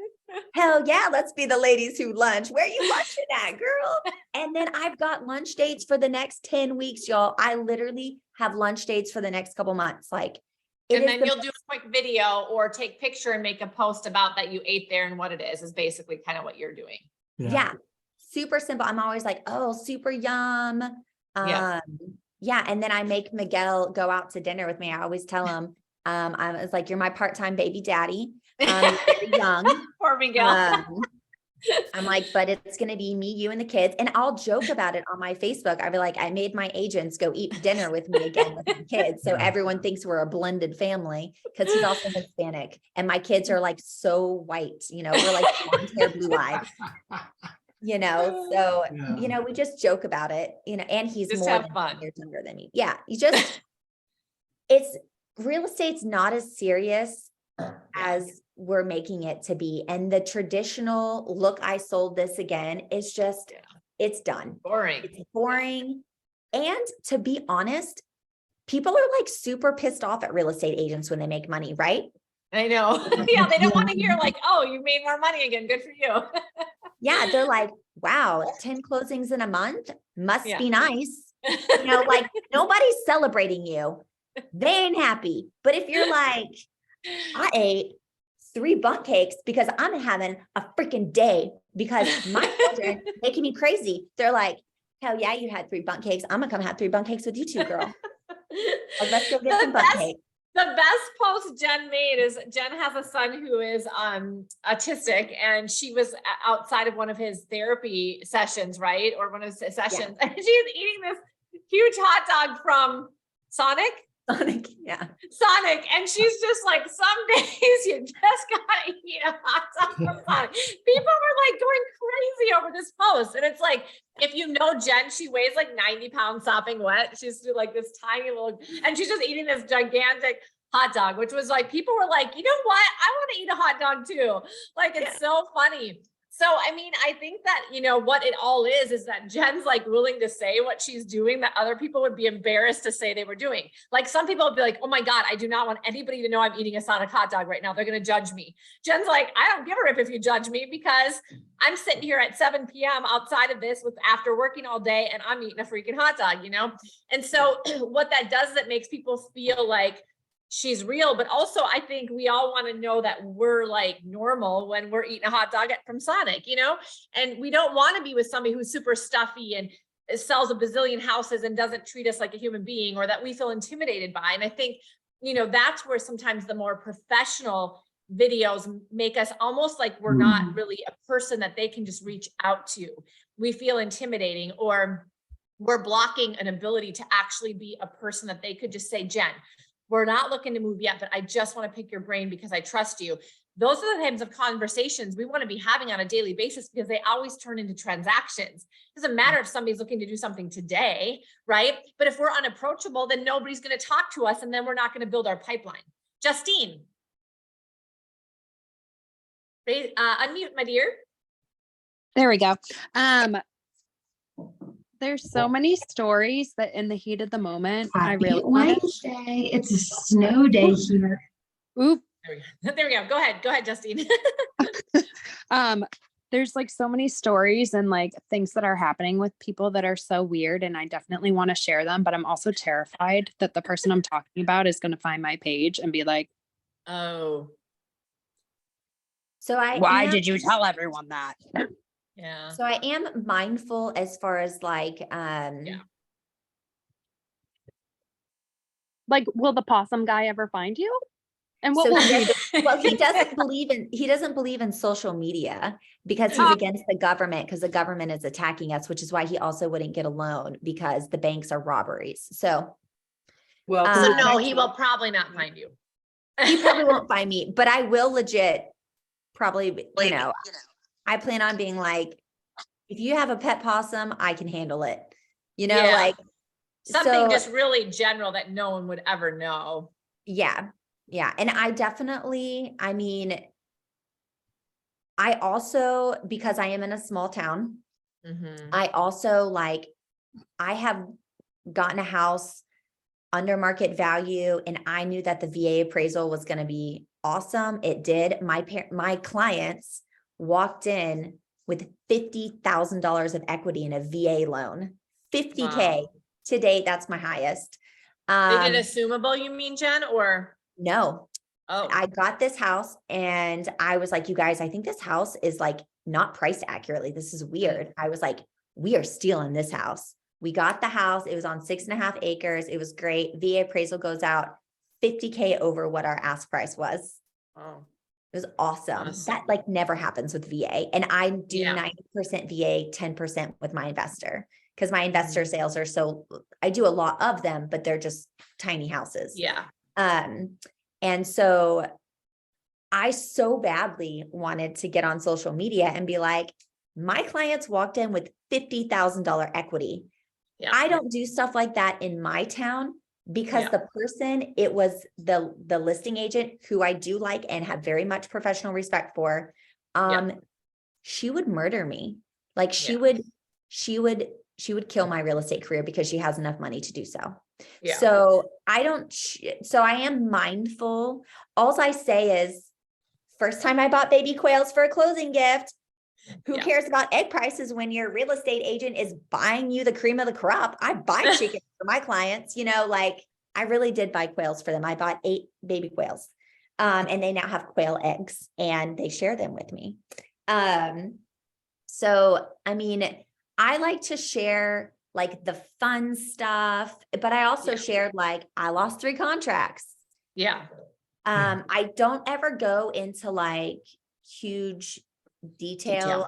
hell yeah, let's be the ladies who lunch. Where you lunching at, girl? And then I've got lunch dates for the next 10 weeks, y'all. I literally have lunch dates for the next couple months. Like, and then you'll do a quick video or take picture and make a post about that you ate there and what it is basically kind of what you're doing. Yeah. super simple. I'm always like, oh, super yum. Yeah. Yeah. And then I make Miguel go out to dinner with me. I always tell him, I was like, you're my part-time baby daddy. You're very young. Poor Miguel. I'm like, but it's going to be me, you, and the kids. And I'll joke about it on my Facebook. I'll be like, I made my agents go eat dinner with me again with the kids. So everyone thinks we're a blended family because he's also Hispanic. And my kids are like so white, you know, we're like blonde hair, blue eyes, you know? So, Yeah. you know, we just joke about it, you know, and he's Just more have than fun. 10 years younger than me. Yeah. You just, it's real estate's not as serious as we're making it to be. And the traditional look, I sold this again, is just, it's done. Boring. It's boring. And to be honest, people are like super pissed off at real estate agents when they make money, right? I know. Yeah, they don't want to hear like, oh, you made more money again. Good for you. Yeah, they're like, wow, 10 closings in a month must Yeah. be nice. You know, like nobody's celebrating you. They ain't happy. But if you're like, I ate 3 bundt cakes because I'm having a freaking day because my children making me crazy. They're like, hell yeah, you had 3 bundt cakes. I'm gonna come have 3 bundt cakes with you too, girl. Like, let's go get some bundt cake. The best post Jenn made is Jenn has a son who is autistic, and she was outside of one of his therapy sessions, right? Or one of his sessions. And she's eating this huge hot dog from Sonic. Yeah. Sonic, and she's just like, some days you just gotta eat a hot dog from Sonic. People were like going crazy over this post, and it's like, if you know Jenn, she weighs like 90 pounds sopping wet. She's like this tiny little, and she's just eating this gigantic hot dog, which was like, people were like, you know what? I want to eat a hot dog too. Like, it's so funny. So, I mean, I think that, you know, what it all is that Jenn's like willing to say what she's doing that other people would be embarrassed to say they were doing. Like some people would be like, oh my God, I do not want anybody to know I'm eating a Sonic hot dog right now. They're going to judge me. Jenn's like, I don't give a rip if you judge me because I'm sitting here at 7 p.m. outside of this after working all day and I'm eating a freaking hot dog, you know? And so what that does is it makes people feel like she's real, but also I think we all want to know that we're like normal when we're eating a hot dog from Sonic, you know, and we don't want to be with somebody who's super stuffy and sells a bazillion houses and doesn't treat us like a human being, or that we feel intimidated by. And I think, you know, that's where sometimes the more professional videos make us almost like we're not really a person that they can just reach out to. We feel intimidating, or we're blocking an ability to actually be a person that they could just say, Jenn, we're not looking to move yet, but I just want to pick your brain because I trust you. Those are the types of conversations we want to be having on a daily basis because they always turn into transactions. It doesn't matter if somebody's looking to do something today, right? But if we're unapproachable, then nobody's going to talk to us, and then we're not going to build our pipeline. Justine. Unmute, my dear. There we go. There's so many stories that in the heat of the moment, I really want to. Wednesday. It's a snow day here. Oop. There we go. Go ahead, Justine. There's like so many stories and like things that are happening with people that are so weird, and I definitely want to share them, but I'm also terrified that the person I'm talking about is going to find my page and be like, oh. So why did you tell everyone that? Yeah. So I am mindful as far as like, Like, will the possum guy ever find you? And what so will he be doesn't, well, he doesn't believe in social media because he's against the government, because the government is attacking us, which is why he also wouldn't get a loan because the banks are robberies. So, Well, So no, he will probably not find you. he probably won't find me, but I will legit probably, you know, I plan on being like, if you have a pet possum, I can handle it. You know, Yeah. like Something so, just really general that no one would ever know. yeah. Yeah. And I definitely, I mean, I also, because I am in a small town, I also like, I have gotten a house under market value, and I knew that the VA appraisal was going to be awesome. It did. My clients walked in with $50,000 of equity in a VA loan, 50K. Wow. To date. That's my highest. They did assumable, you mean, Jenn, or? No, Oh, I got this house and I was like, you guys, I think this house is like not priced accurately. This is weird. I was like, we are stealing this house. We got the house. It was on 6.5 acres. It was great. VA appraisal goes out 50K over what our ask price was. Oh, It was awesome. Awesome. That like never happens with VA. And I do Yeah. 90% VA, 10% with my investor, because my investor sales are so, I do a lot of them, but they're just tiny houses. yeah. And so I so badly wanted to get on social media and be like, my clients walked in with $50,000 equity. Yeah. I don't do stuff like that in my town, because Yeah. the person, it was the listing agent who I do like and have very much professional respect for. She would murder me. Like she Yeah. would kill my real estate career because she has enough money to do so. Yeah. So I am mindful. All I say is, first time I bought baby quails for a closing gift. Who Yeah. cares about egg prices when your real estate agent is buying you the cream of the crop? I buy chicken for my clients, like I really did buy quails for them. I bought 8 baby quails, and they now have quail eggs and they share them with me. So, I mean, I like to share like the fun stuff, but I also shared like, I lost 3 contracts. Yeah. I don't ever go into like huge detail.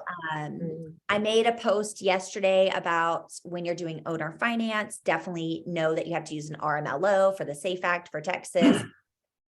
I made a post yesterday about when you're doing owner finance, definitely know that you have to use an RMLO for the SAFE Act for Texas.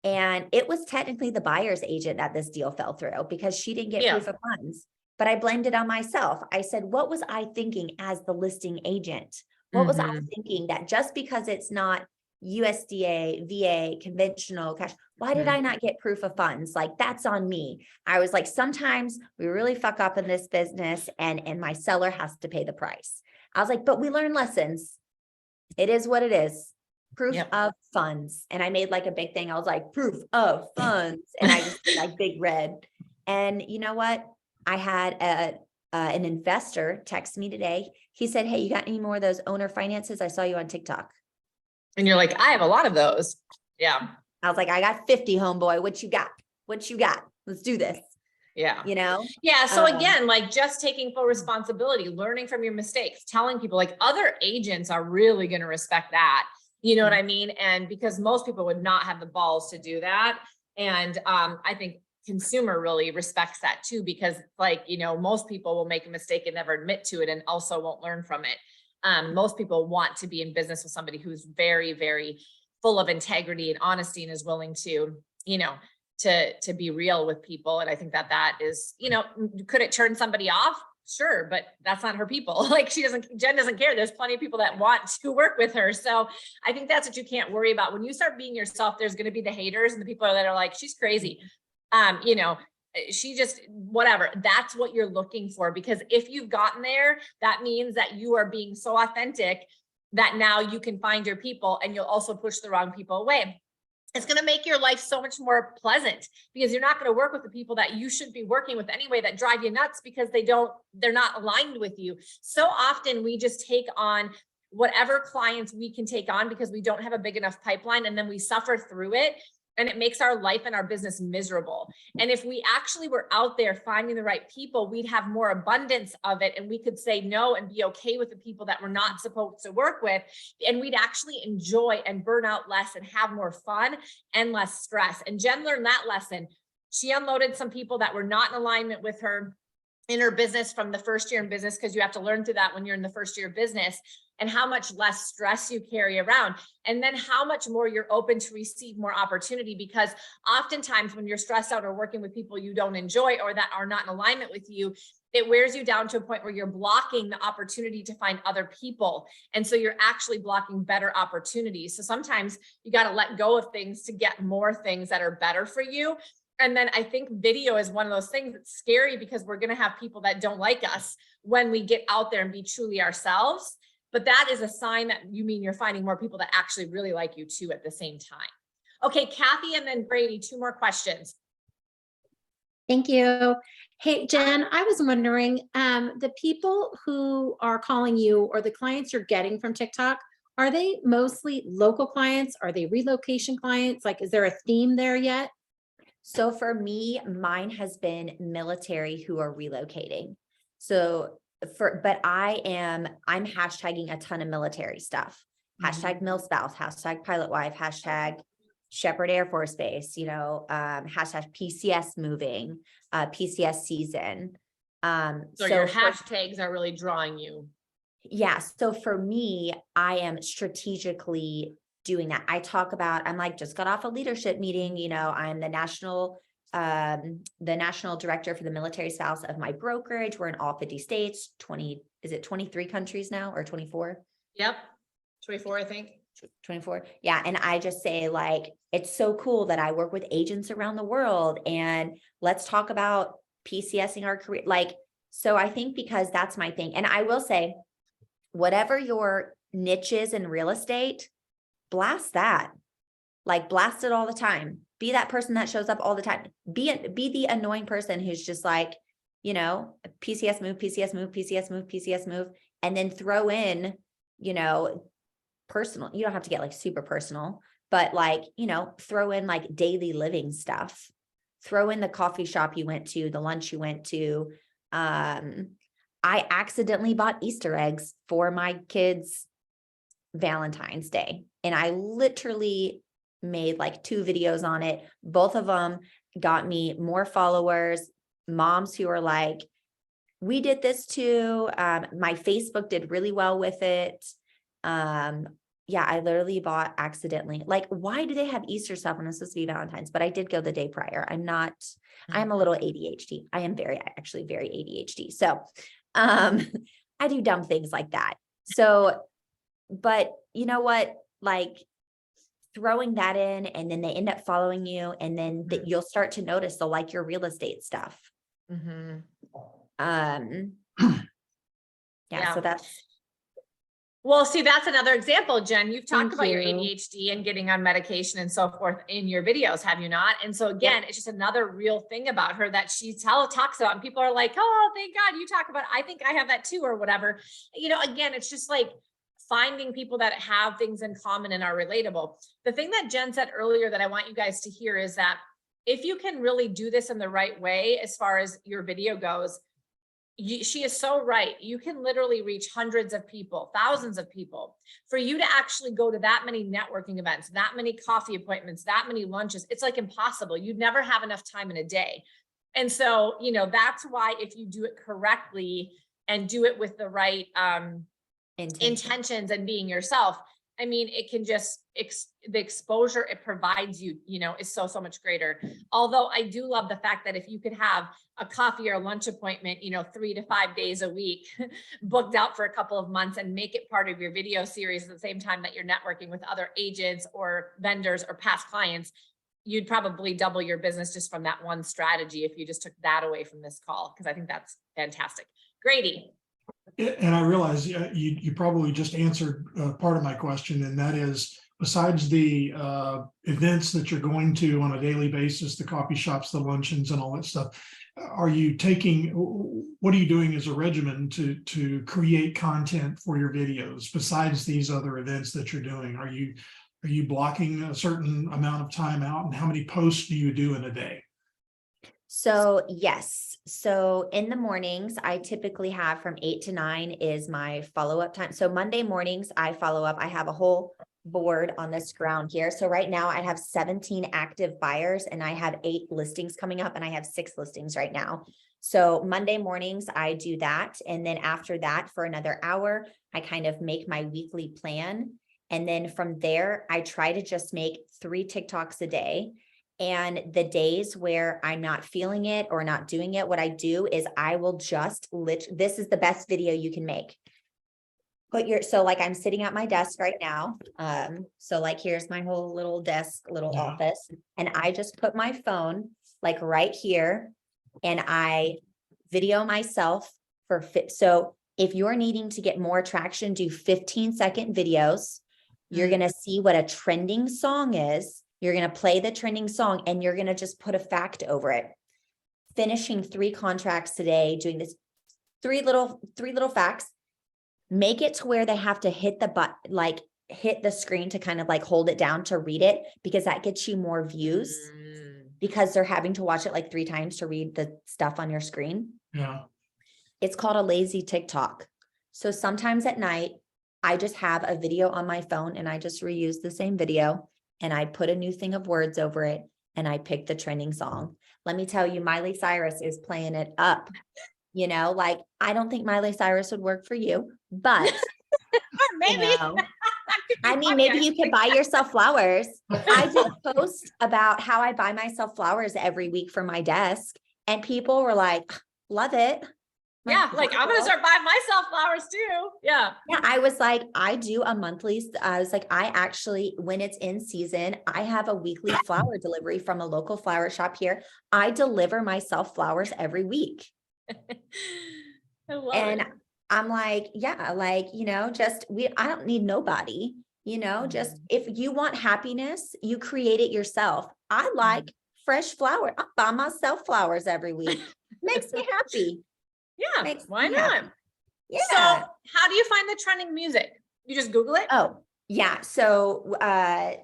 And it was technically the buyer's agent that this deal fell through, because she didn't get proof of funds, but I blamed it on myself. I said, what was I thinking as the listing agent? What was I thinking that just because it's not USDA, VA, conventional cash, why did I not get proof of funds? Like, that's on me. I was like, sometimes we really fuck up in this business and my seller has to pay the price. I was like, but we learn lessons. It is what it is. Proof of funds. And I made like a big thing. I was like, proof of funds. And I just did like big red. And you know what? I had an investor text me today. He said, hey, you got any more of those owner finances? I saw you on TikTok. And you're like, I have a lot of those. Yeah. I was like, I got 50, homeboy. What you got? What you got? Let's do this. Yeah. Yeah. So again, like just taking full responsibility, learning from your mistakes, telling people, like, other agents are really going to respect that. You know what I mean? And because most people would not have the balls to do that. And I think consumer really respects that too, because like, most people will make a mistake and never admit to it and also won't learn from it. Most people want to be in business with somebody who's very, very full of integrity and honesty and is willing to, to be real with people. And I think that is, could it turn somebody off? Sure. But that's not her people. Like Jenn doesn't care. There's plenty of people that want to work with her. So I think that's what you can't worry about. When you start being yourself, there's going to be the haters and the people that are like, she's crazy. She just, whatever, that's what you're looking for. Because if you've gotten there, that means that you are being so authentic that now you can find your people, and you'll also push the wrong people away. It's going to make your life so much more pleasant, because you're not going to work with the people that you should be working with anyway, that drive you nuts because they're not aligned with you. So often we just take on whatever clients we can take on because we don't have a big enough pipeline, and then we suffer through it. And it makes our life and our business miserable. And if we actually were out there finding the right people, we'd have more abundance of it. And we could say no and be okay with the people that we're not supposed to work with. And we'd actually enjoy and burn out less and have more fun and less stress. And Jenn learned that lesson. She unloaded some people that were not in alignment with her in her business from the first year in business, because you have to learn through that when you're in the first year of business, and how much less stress you carry around. And then how much more you're open to receive more opportunity, because oftentimes when you're stressed out or working with people you don't enjoy or that are not in alignment with you, it wears you down to a point where you're blocking the opportunity to find other people. And so you're actually blocking better opportunities. So sometimes you got to let go of things to get more things that are better for you. And then I think video is one of those things that's scary, because we're going to have people that don't like us when we get out there and be truly ourselves. But that is a sign that you mean you're finding more people that actually really like you too at the same time. Okay, Kathy and then Brady, 2 more questions. Thank you. Hey, Jenn, I was wondering, the people who are calling you or the clients you're getting from TikTok, are they mostly local clients? Are they relocation clients? Like, is there a theme there yet? So for me, mine has been military who are relocating. So but I'm hashtagging a ton of military stuff. Hashtag MilSpouse, hashtag pilot wife, hashtag Shepherd Air Force Base, hashtag PCS moving, PCS season. So your for- hashtags are really drawing you. yeah. So for me, I am strategically doing that. I'm like, just got off a leadership meeting, I'm the national director for the military spouse of my brokerage. We're in all 50 states, 23 countries now or 24? Yep. 24, I think. 24. Yeah. And I just say like, it's so cool that I work with agents around the world and let's talk about PCSing our career. Like, so I think because that's my thing. And I will say, whatever your niche is in real estate, blast that. Like blast it all the time. Be that person that shows up all the time. Be the annoying person who's just like, PCS move, PCS move, PCS move, PCS move, and then throw in, personal. You don't have to get like super personal, but like, throw in like daily living stuff. Throw in the coffee shop you went to, the lunch you went to. I accidentally bought Easter eggs for my kids' Valentine's Day, and I literally made like 2 videos on it. Both of them got me more followers, moms who are like, we did this too. My Facebook did really well with it. Yeah, I literally bought accidentally. Like, why do they have Easter stuff when it's supposed to be Valentine's? But I did go the day prior. I'm a little ADHD. I am actually very ADHD. So, I do dumb things like that. So, but you know what? Like throwing that in and then they end up following you and then you'll start to notice they'll like your real estate stuff. Yeah, Yeah. so that's. Well, see, that's another example, Jen. You've talked Thank about your you. ADHD and getting on medication and so forth in your videos, have you not? And so again, it's just another real thing about her that she talks about, and people are like, oh, thank God you talk about it. I think I have that too, or whatever. Again, it's just like finding people that have things in common and are relatable. The thing that Jen said earlier that I want you guys to hear is that if you can really do this in the right way, as far as your video goes, she is so right. You can literally reach hundreds of people, thousands of people. For you to actually go to that many networking events, that many coffee appointments, that many lunches, it's like impossible. You'd never have enough time in a day. And so, that's why if you do it correctly and do it with the right intentions and being yourself, I mean, it can just, the exposure it provides you, is so much greater. Although I do love the fact that if you could have a coffee or lunch appointment, 3 to 5 days a week booked out for a couple of months and make it part of your video series at the same time that you're networking with other agents or vendors or past clients, you'd probably double your business just from that one strategy if you just took that away from this call, because I think that's fantastic. Grady. And I realize you probably just answered part of my question, and that is, besides the events that you're going to on a daily basis, the coffee shops, the luncheons and all that stuff, what are you doing as a regimen to create content for your videos besides these other events that you're doing? Are you blocking a certain amount of time out, and how many posts do you do in a day? So yes. So in the mornings, I typically have from 8 to 9 is my follow-up time. So Monday mornings, I follow up. I have a whole board on this ground here. So right now I have 17 active buyers and I have 8 listings coming up, and I have 6 listings right now. So Monday mornings, I do that. And then after that, for another hour, I kind of make my weekly plan. And then from there, I try to just make 3 TikToks a day. And the days where I'm not feeling it or not doing it, what I do is I will just this is the best video you can make. So like I'm sitting at my desk right now. So like here's my whole little desk, office, and I just put my phone like right here and I video myself so if you're needing to get more traction, do 15-second videos. You're going to see what a trending song is. You're going to play the trending song and you're going to just put a fact over it. Finishing 3 contracts today, doing this 3 little facts, make it to where they have to hit the button, like hit the screen to kind of like hold it down to read it, because that gets you more views. because they're having to watch it like 3 times to read the stuff on your screen. Yeah. It's called a lazy TikTok. So sometimes at night, I just have a video on my phone and I just reuse the same video and I put a new thing of words over it and I pick the trending song. Let me tell you, Miley Cyrus is playing it up. You know, like, I don't think Miley Cyrus would work for you, but Maybe. you know, I mean, maybe you could buy yourself flowers. I did a post about how I buy myself flowers every week for my desk, and people were like, love it. Yeah, like I'm gonna start buying myself flowers too. Yeah. Yeah, I was like, I do a monthly, I was like, I actually, when it's in season, I have a weekly flower delivery from a local flower shop here. I deliver myself flowers every week. I love And it. I'm like, yeah, like, you know, just I don't need nobody, you know, just if you want happiness, you create it yourself. I like fresh flower. I buy myself flowers every week. Makes me happy. Yeah, Makes why me not? happy. Yeah. So how do you find the trending music? You just Google it? Oh, yeah. So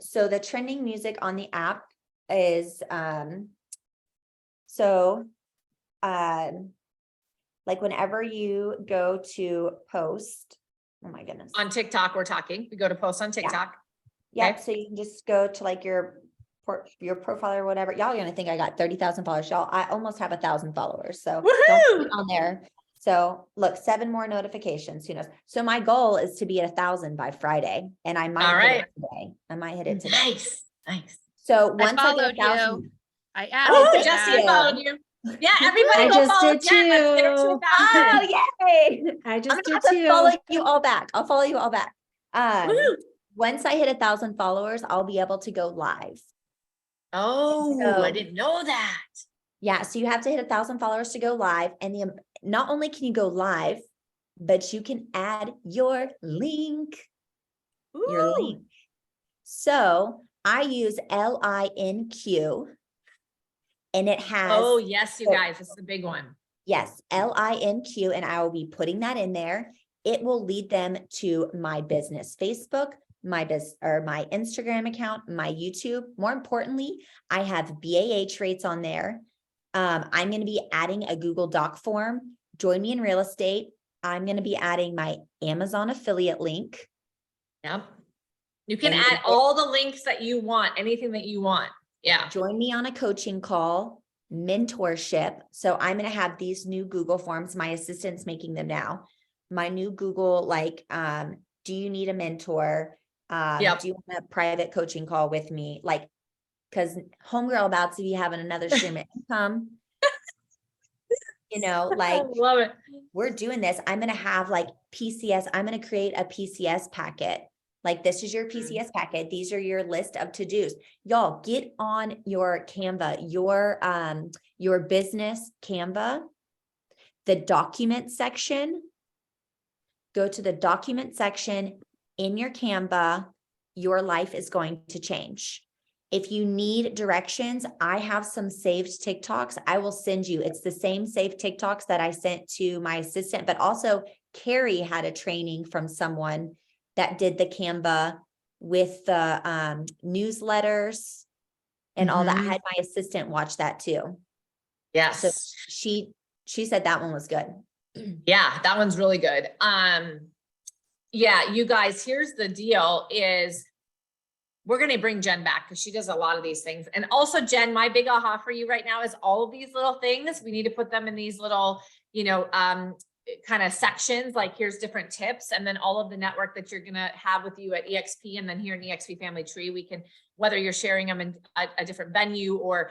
so the trending music on the app is like whenever you go to post, oh my goodness. On TikTok, we're talking. We go to post on TikTok. Yep. Okay. So you can just go to like your profile or whatever. Y'all are gonna think I got 30,000 followers. Y'all, I almost have 1,000 followers. So don't Woohoo! click on there. So look, 7 more notifications. Who knows? So my goal is to be at 1,000 by Friday, and I might All hit right. it today. I might hit it today. Nice. Nice. So I once I followed get 1,000, you. I added Oh, you Jesse you. back. followed you. Yeah, everybody I go just follow did Jen. Let's get her to too. 1,000. oh yay! I I'm just gonna have did to too. follow you all back. I'll follow you all back. Woo. Once I hit 1,000 followers, I'll be able to go live. Oh, So- I didn't know that. Yeah, so you have to hit 1,000 followers to go live, and not only can you go live, but you can add your link. Your Ooh. link. So I use LINQ, and it has Oh, yes, you so- guys. This is a big one. yes, LINQ, and I will be putting that in there. It will lead them to my business Facebook, my Instagram account, my YouTube. More importantly, I have BAH rates on there. I'm going to be adding a Google Doc form. Join me in real estate. I'm going to be adding my Amazon affiliate link. Yep. You can And add you- all the links that you want, anything that you want. Yeah. Join me on a coaching call, mentorship. So I'm going to have these new Google forms. My assistant's making them now. My new Google, like, do you need a mentor? Yep. Do you want a private coaching call with me? Like, because homegirl about to be having another stream of income. You know, I like love it. we're doing this. I'm going to have like PCS. I'm going to create a PCS packet. Like, this is your PCS packet. These are your list of to-dos. Y'all get on your Canva, your business Canva, the document section. Go to the document section in your Canva. Your life is going to change. If you need directions, I have some saved TikToks. I will send you. It's the same saved TikToks that I sent to my assistant, but also Cari had a training from someone that did the Canva with the newsletters and all that. I had my assistant watch that too. Yes. So she said that one was good. Yeah, that one's really good. Yeah, you guys, here's the deal is we're going to bring Jenn back because she does a lot of these things. And also, Jenn, my big aha for you right now is all of these little things. We need to put them in these little, you know, kind of sections, like here's different tips. And then all of the network that you're going to have with you at EXP. And then here in EXP Family Tree, we can, whether you're sharing them in a different venue or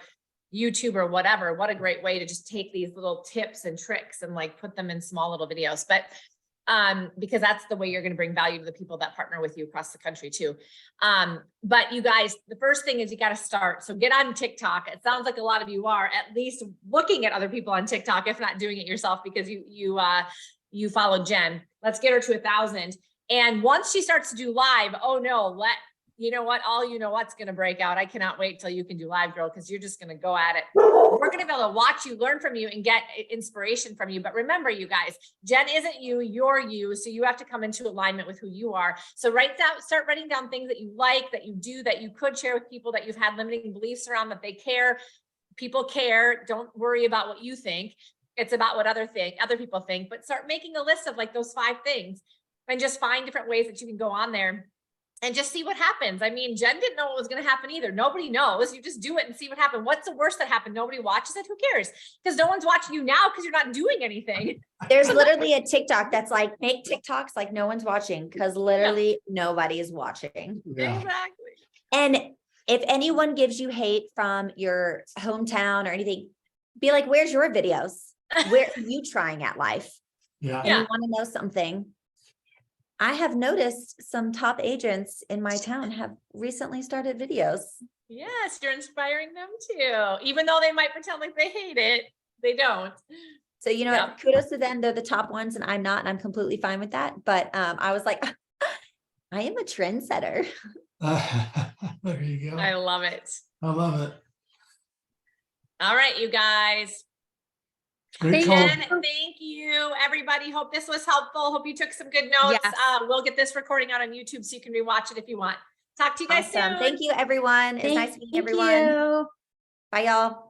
YouTube or whatever, what a great way to just take these little tips and tricks and like put them in small little videos. But because that's the way you're going to bring value to the people that partner with you across the country too. But you guys, the first thing is you got to start. So get on TikTok. It sounds like a lot of you are at least looking at other people on TikTok, if not doing it yourself, because you follow Jenn. Let's get her to 1,000. And once she starts to do live, oh no, you know what? All you know what's going to break out. I cannot wait till you can do live, girl, because you're just going to go at it. We're going to be able to watch you, learn from you, and get inspiration from you. But remember, you guys, Jenn isn't you, you're you. So you have to come into alignment with who you are. So start writing down things that you like, that you do, that you could share with people that you've had limiting beliefs around, that they care. people care. Don't worry about what you think. It's about what other people think, but start making a list of like those 5 things and just find different ways that you can go on there and just see what happens. I mean, Jen didn't know what was going to happen either. Nobody knows. You just do it and see what happens. What's the worst that happened? Nobody watches it. Who cares? Because no one's watching you now because you're not doing anything. There's literally a TikTok that's like, make TikToks like no one's watching, because literally nobody is watching. Yeah. Exactly. And if anyone gives you hate from your hometown or anything, be like, where's your videos? Where are you trying at life? Yeah. And you want to know something? I have noticed some top agents in my town have recently started videos. Yes, you're inspiring them too. Even though they might pretend like they hate it, they don't. So, you know, Yeah. what? Kudos to them. They're the top ones and I'm not, and I'm completely fine with that. But I was like, I am a trendsetter. There you go. I love it. I love it. All right, you guys. Great call. Jen, thank you, everybody. Hope this was helpful. Hope you took some good notes. Yes. We'll get this recording out on YouTube so you can rewatch it if you want. Talk to you guys Awesome. soon. Thank you, everyone. It's nice meeting Thank everyone. you. Bye, y'all.